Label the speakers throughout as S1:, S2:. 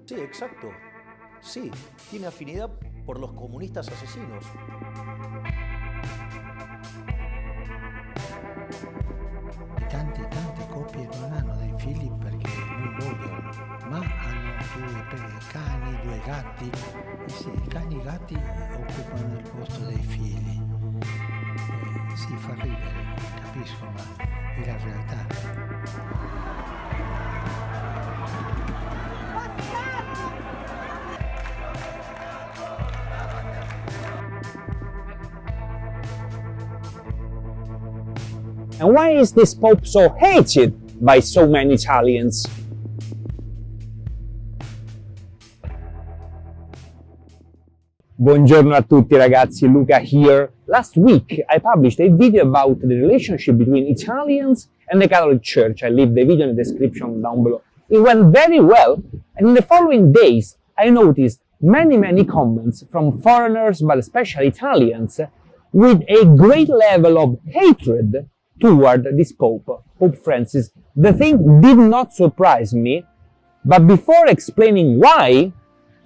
S1: Sí, exacto. Sí, tiene afinidad por los comunistas asesinos.
S2: Tante coppie non hanno dei figli perché non vogliono, ma hanno due cani, due gatti. E sì, i cani e i gatti occupano il posto dei figli. Si fa ridere, capisco, ma è la realtà.
S3: And why is this Pope so hated by so many Italians? Buongiorno a tutti ragazzi, Luca here. Last week I published a video about the relationship between Italians and the Catholic Church. I leave the video in the description down below. It went very well, and in the following days I noticed many comments from foreigners, but especially Italians, with a great level of hatred toward this Pope, Pope Francis. The thing did not surprise me, but before explaining why,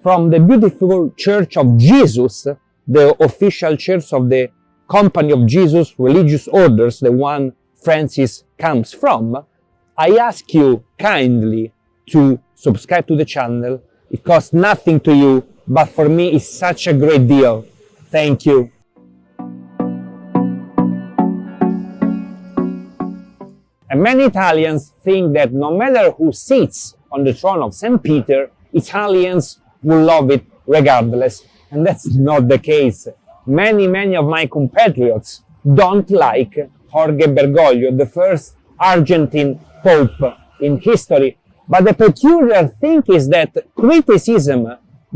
S3: from the beautiful Church of Jesus, the official church of the Company of Jesus Religious Orders, the one Francis comes from, I ask you kindly to subscribe to the channel. It costs nothing to you, but for me it's such a great deal. Thank you. And many Italians think that no matter who sits on the throne of St. Peter, Italians will love it regardless. And that's not the case. Many of my compatriots don't like Jorge Bergoglio, the first Argentine Pope in history. But the peculiar thing is that criticism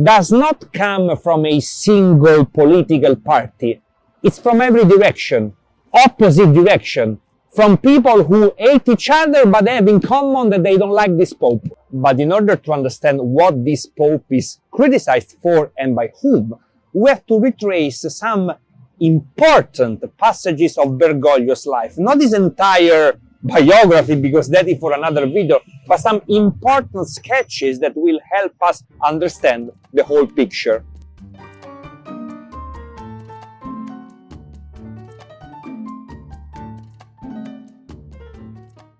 S3: does not come from a single political party. It's from every direction, opposite direction. From people who hate each other but have in common that they don't like this Pope. But in order to understand what this Pope is criticized for and by whom, we have to retrace some important passages of Bergoglio's life. Not his entire biography, because that is for another video, but some important sketches that will help us understand the whole picture.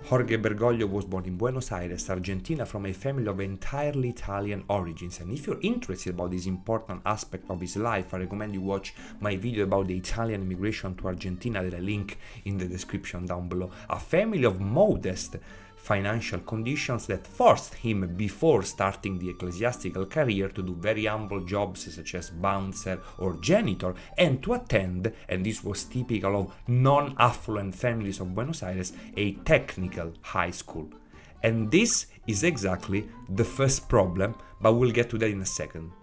S4: Jorge Bergoglio was born in Buenos Aires, Argentina, from a family of entirely Italian origins. And if you're interested about this important aspect of his life, I recommend you watch my video about the Italian immigration to Argentina that I link in the description down below. A family of modest financial conditions that forced him, before starting the ecclesiastical career, to do very humble jobs such as bouncer or janitor, and to attend, and this was typical of non-affluent families of Buenos Aires, a technical high school. And this is exactly the first problem, but we'll get to that in a second.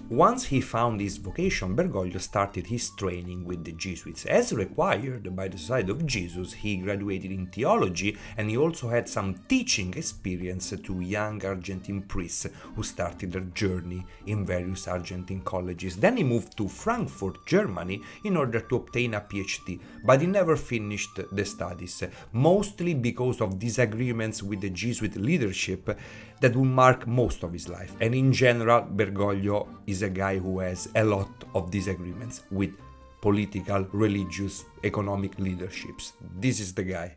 S4: Once he found his vocation, Bergoglio started his training with the Jesuits. As required by the Society of Jesus, he graduated in theology, and he also had some teaching experience to young Argentine priests who started their journey in various Argentine colleges. Then he moved to Frankfurt, Germany, in order to obtain a PhD, but he never finished the studies, mostly because of disagreements with the Jesuit leadership that will mark most of his life. And in general, Bergoglio is a guy who has a lot of disagreements with political, religious, economic leaderships. This is the guy.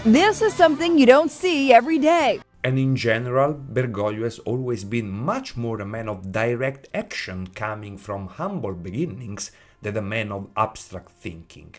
S5: This is something you don't see every day.
S4: And in general, Bergoglio has always been much more a man of direct action, coming from humble beginnings, than a man of abstract thinking.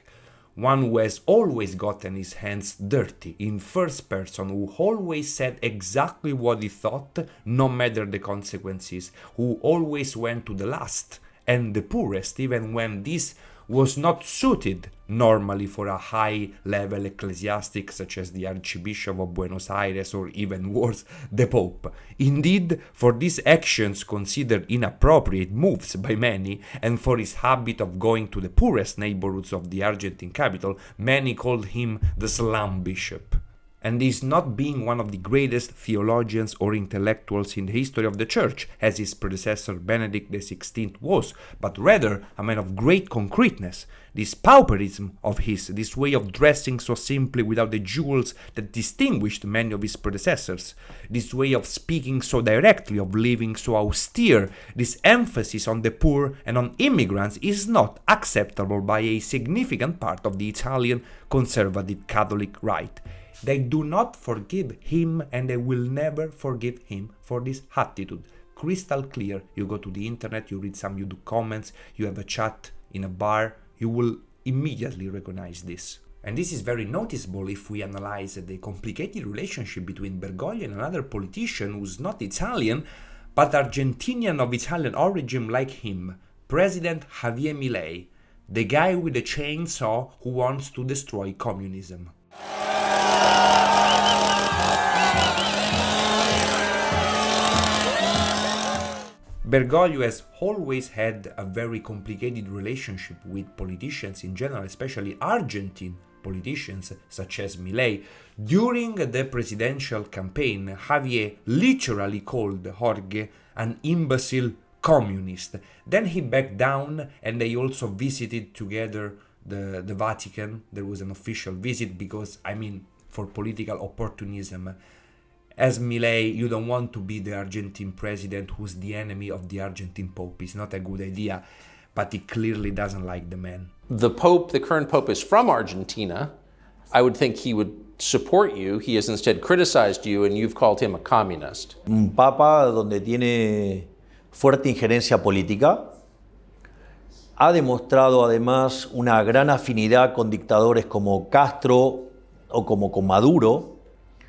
S4: One who has always gotten his hands dirty, in first person, who always said exactly what he thought, no matter the consequences, who always went to the last and the poorest, even when this was not suited normally for a high-level ecclesiastic such as the Archbishop of Buenos Aires or even worse, the Pope. Indeed, for these actions considered inappropriate moves by many, and for his habit of going to the poorest neighborhoods of the Argentine capital, many called him the Slum Bishop. And is not being one of the greatest theologians or intellectuals in the history of the Church, as his predecessor Benedict XVI was, but rather a man of great concreteness. This pauperism of his, this way of dressing so simply without the jewels that distinguished many of his predecessors, this way of speaking so directly, of living so austere, this emphasis on the poor and on immigrants is not acceptable by a significant part of the Italian conservative Catholic right. They do not forgive him, and they will never forgive him for this attitude. Crystal clear. You go to the internet, you read some, you do comments, you have a chat in a bar, you will immediately recognize this. And this is very noticeable if we analyze the complicated relationship between Bergoglio and another politician who's not Italian, but Argentinian of Italian origin like him, President Javier Milei, the guy with the chainsaw who wants to destroy communism. Bergoglio has always had a very complicated relationship with politicians in general, especially Argentine politicians such as Milei. During the presidential campaign, Javier literally called Jorge an imbecile communist. Then he backed down, and they also visited together the Vatican. There was an official visit because, for political opportunism. As Milei, you don't want to be the Argentine president who's the enemy of the Argentine Pope. It's not a good idea, but he clearly doesn't like the man.
S6: The Pope, the current Pope, is from Argentina. I would think he would support you. He has instead criticized you, and you've called him a communist.
S1: Un papa donde tiene fuerte injerencia política, ha demostrado además una gran afinidad con dictadores como Castro o como con Maduro.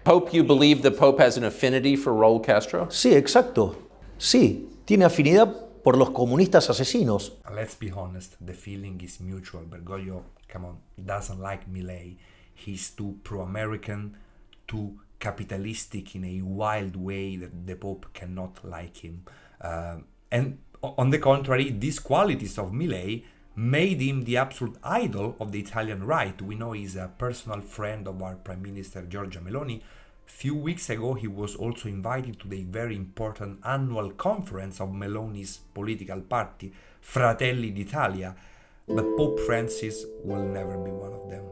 S6: Pope, you believe the Pope has an affinity for Raúl Castro?
S1: Sí, exacto. Sí, tiene afinidad por los comunistas asesinos.
S4: Let's be honest, the feeling is mutual. Bergoglio, doesn't like Milei. He's too pro-American, too capitalistic in a wild way that the Pope cannot like him. And on the contrary, these qualities of Milei made him the absolute idol of the Italian right. We know he's a personal friend of our Prime Minister Giorgia Meloni. Few weeks ago, he was also invited to the very important annual conference of Meloni's political party, Fratelli d'Italia, but Pope Francis will never be one of them.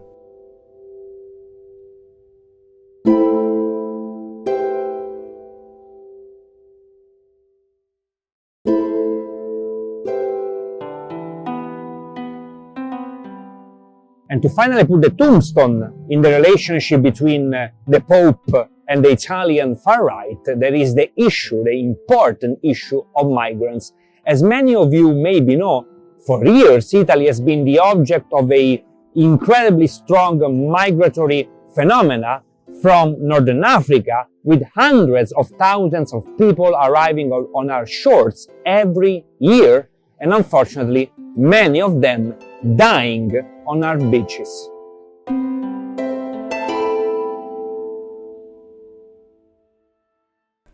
S3: And to finally put the tombstone in the relationship between the Pope and the Italian far right, there is the important issue of migrants. As many of you maybe know, for years Italy has been the object of an incredibly strong migratory phenomena from Northern Africa, with hundreds of thousands of people arriving on our shores every year, and unfortunately many of them dying on our beaches.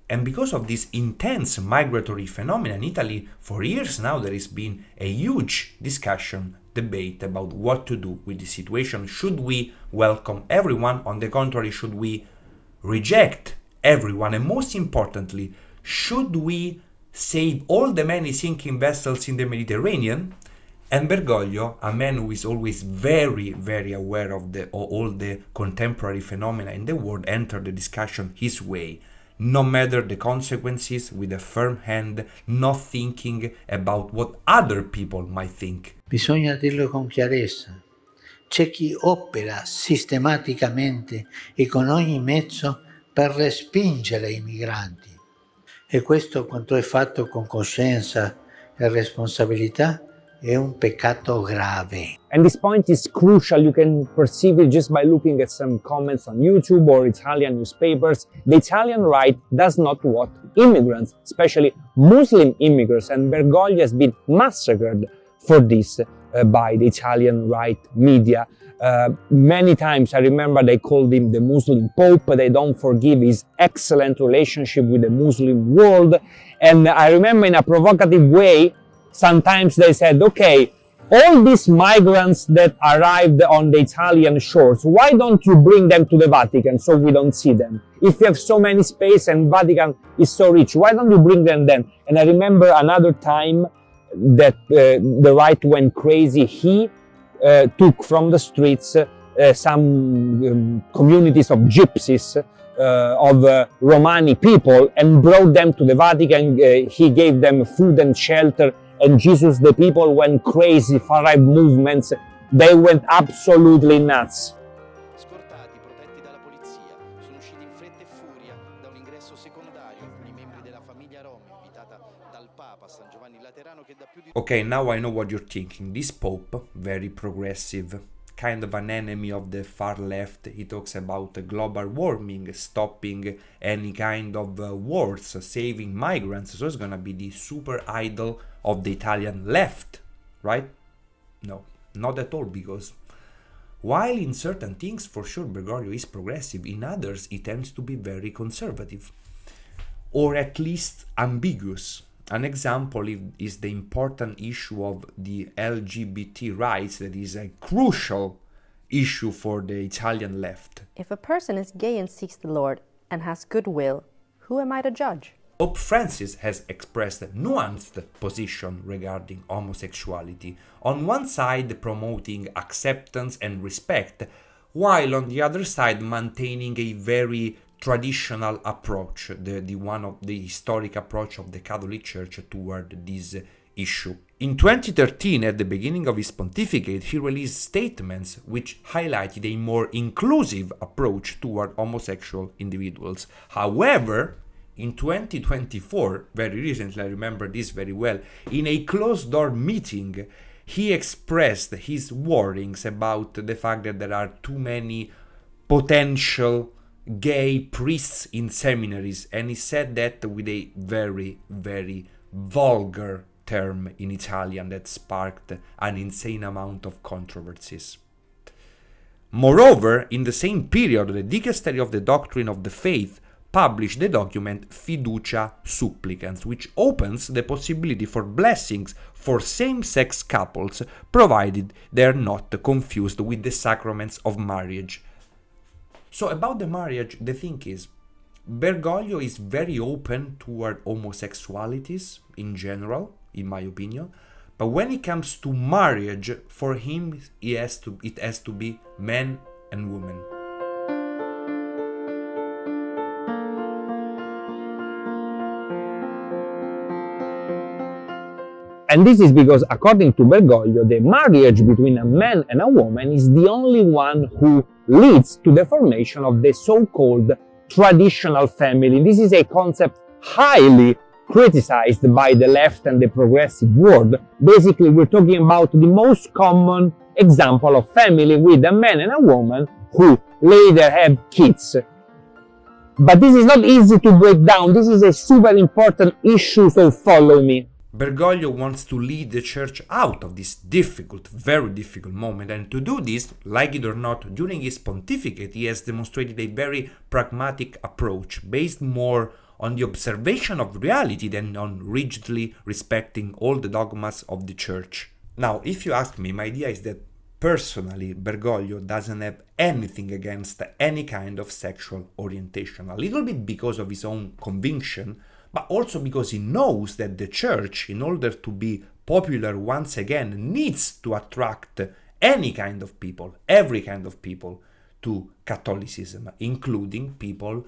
S4: And because of this intense migratory phenomenon in Italy, for years now there has been a huge discussion, debate about what to do with this situation. Should we welcome everyone? On the contrary, should we reject everyone? And most importantly, should we save all the many sinking vessels in the Mediterranean? And Bergoglio, a man who is always very, very aware of all the contemporary phenomena in the world, entered the discussion his way. No matter the consequences, with a firm hand, not thinking about what other people might think.
S2: Bisogna dirlo con chiarezza. C'è chi opera sistematicamente e con ogni mezzo per respingere i migranti. E questo, quanto è fatto con coscienza e responsabilità, è un peccato grave.
S3: And this point is crucial. You can perceive it just by looking at some comments on YouTube or Italian newspapers. The Italian right does not want immigrants, especially Muslim immigrants, and Bergoglio has been massacred for this. by the Italian right media. Many times I remember they called him the Muslim Pope. They don't forgive his excellent relationship with the Muslim world. And I remember in a provocative way, sometimes they said, okay, all these migrants that arrived on the Italian shores, why don't you bring them to the Vatican so we don't see them? If you have so many space and Vatican is so rich, why don't you bring them then? And I remember another time that the right went crazy. He took from the streets some communities of gypsies, of Romani people, and brought them to the Vatican. He gave them food and shelter, and Jesus, the people went crazy, far-right movements, they went absolutely nuts.
S7: Scortati, protetti dalla polizia, sono usciti in fretta e furia da un ingresso secondario alcuni membri della famiglia Rom, invitata dal Papa San Giovanni Laterano, che da più di...
S4: Okay, now I know what you're thinking. This Pope, very progressive, kind of an enemy of the far left. He talks about global warming, stopping any kind of wars, saving migrants. So it's gonna be the super idol of the Italian left, right? No, not at all, because while in certain things for sure Bergoglio is progressive, in others he tends to be very conservative, or at least ambiguous. An example is the important issue of the LGBT rights, that is a crucial issue for the Italian left.
S8: If a person is gay and seeks the Lord and has goodwill, who am I to judge?
S4: Pope Francis has expressed a nuanced position regarding homosexuality, on one side promoting acceptance and respect, while on the other side maintaining a very traditional approach, the one of the historic approach of the Catholic Church toward this issue. In 2013, at the beginning of his pontificate, he released statements which highlighted a more inclusive approach toward homosexual individuals. However, in 2024, very recently, I remember this very well, in a closed-door meeting, he expressed his warnings about the fact that there are too many potential gay priests in seminaries, and he said that with a very, very vulgar term in Italian that sparked an insane amount of controversies. Moreover, in the same period, the Dicastery of the Doctrine of the Faith published the document Fiducia Supplicans, which opens the possibility for blessings for same-sex couples, provided they are not confused with the sacraments of marriage. So about the marriage, the thing is, Bergoglio is very open toward homosexualities in general, in my opinion, but when it comes to marriage, for him it has to be men and women.
S3: And this is because, according to Bergoglio, the marriage between a man and a woman is the only one who leads to the formation of the so-called traditional family. This is a concept highly criticized by the left and the progressive world. Basically, we're talking about the most common example of family with a man and a woman who later have kids. But this is not easy to break down. This is a super important issue, so follow me.
S4: Bergoglio wants to lead the church out of this difficult, very difficult moment, and to do this, like it or not, during his pontificate he has demonstrated a very pragmatic approach, based more on the observation of reality than on rigidly respecting all the dogmas of the church. Now, if you ask me, my idea is that personally Bergoglio doesn't have anything against any kind of sexual orientation, a little bit because of his own conviction, but also because he knows that the church, in order to be popular once again, needs to attract any kind of people, every kind of people, to Catholicism, including people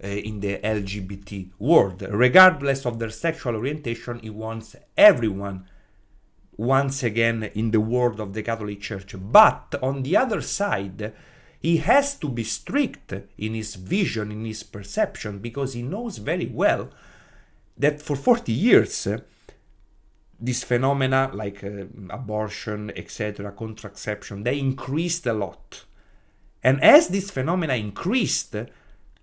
S4: in the LGBT world. Regardless of their sexual orientation, he wants everyone once again in the world of the Catholic Church. But on the other side, he has to be strict in his vision, in his perception, because he knows very well that for 40 years, these phenomena like abortion, etc., contraception, they increased a lot. And as these phenomena increased,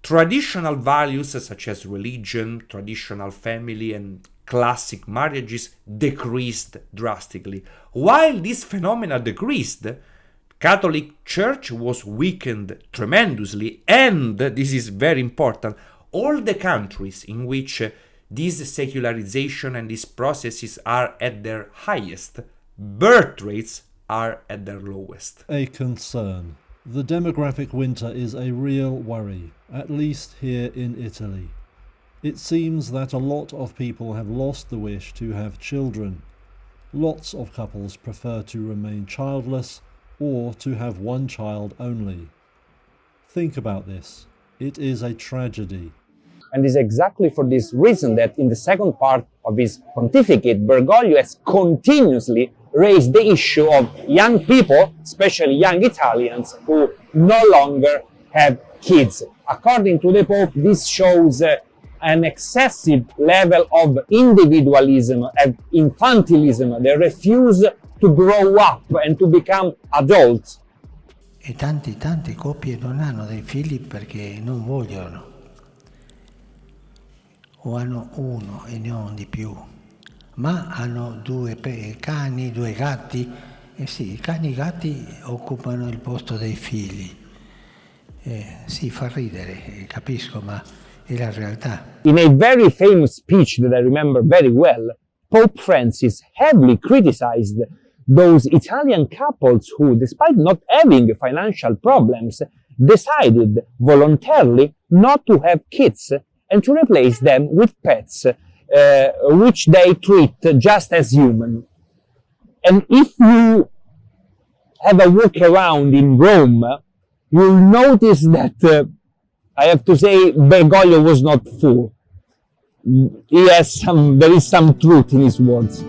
S4: traditional values such as religion, traditional family, and classic marriages decreased drastically. While this phenomena decreased, Catholic Church was weakened tremendously, and this is very important, all the countries in which this secularization and these processes are at their highest, birth rates are at their lowest.
S9: A concern. The demographic winter is a real worry, at least here in Italy. It seems that a lot of people have lost the wish to have children. Lots of couples prefer to remain childless or to have one child only. Think about this. It is a tragedy.
S3: And it's exactly for this reason that in the second part of his pontificate, Bergoglio has continuously raised the issue of young people, especially young Italians, who no longer have kids. According to the Pope, this shows an excessive level of individualism and infantilism. They refuse to grow up and to become adults.
S2: E tante coppie non hanno dei figli perché non vogliono. O hanno uno e non di più, ma hanno due cani, due gatti, e sì, i cani e i gatti occupano il posto dei figli. Sì, fa ridere, capisco, ma è la realtà.
S3: In a very famous speech that I remember very well, Pope Francis heavily criticized those Italian couples who, despite not having financial problems, decided voluntarily not to have kids and to replace them with pets, which they treat just as human. And if you have a walk around in Rome, you'll notice that, I have to say, Bergoglio was not fool. There is some truth in his words.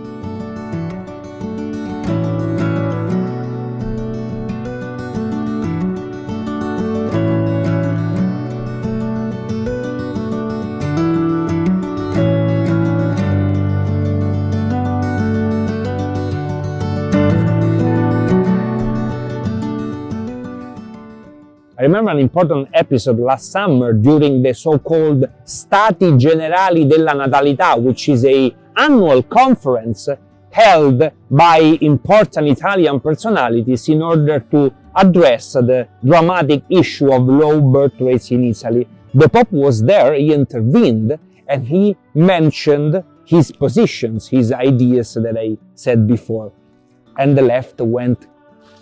S3: I remember an important episode last summer during the so-called Stati Generali della Natalità, which is an annual conference held by important Italian personalities in order to address the dramatic issue of low birth rates in Italy. The Pope was there, he intervened, and he mentioned his positions, his ideas that I said before. And the left went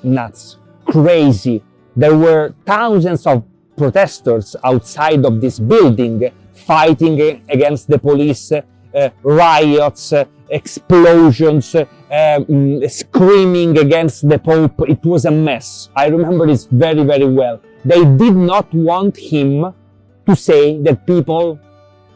S3: nuts, crazy. There were thousands of protesters outside of this building fighting against the police, riots, explosions, screaming against the Pope. It was a mess. I remember this very, very well. They did not want him to say that people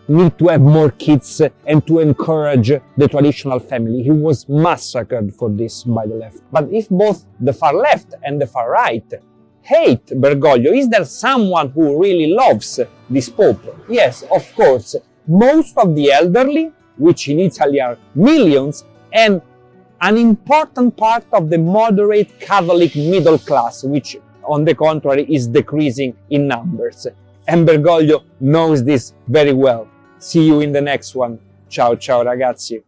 S3: need to have more kids and to encourage the traditional family. He was massacred for this by the left. But if both the far left and the far right hate Bergoglio, is there someone who really loves this Pope? Yes, of course. Most of the elderly, which in Italy are millions, and an important part of the moderate Catholic middle class, which on the contrary is decreasing in numbers. And Bergoglio knows this very well. See you in the next one. Ciao ciao ragazzi.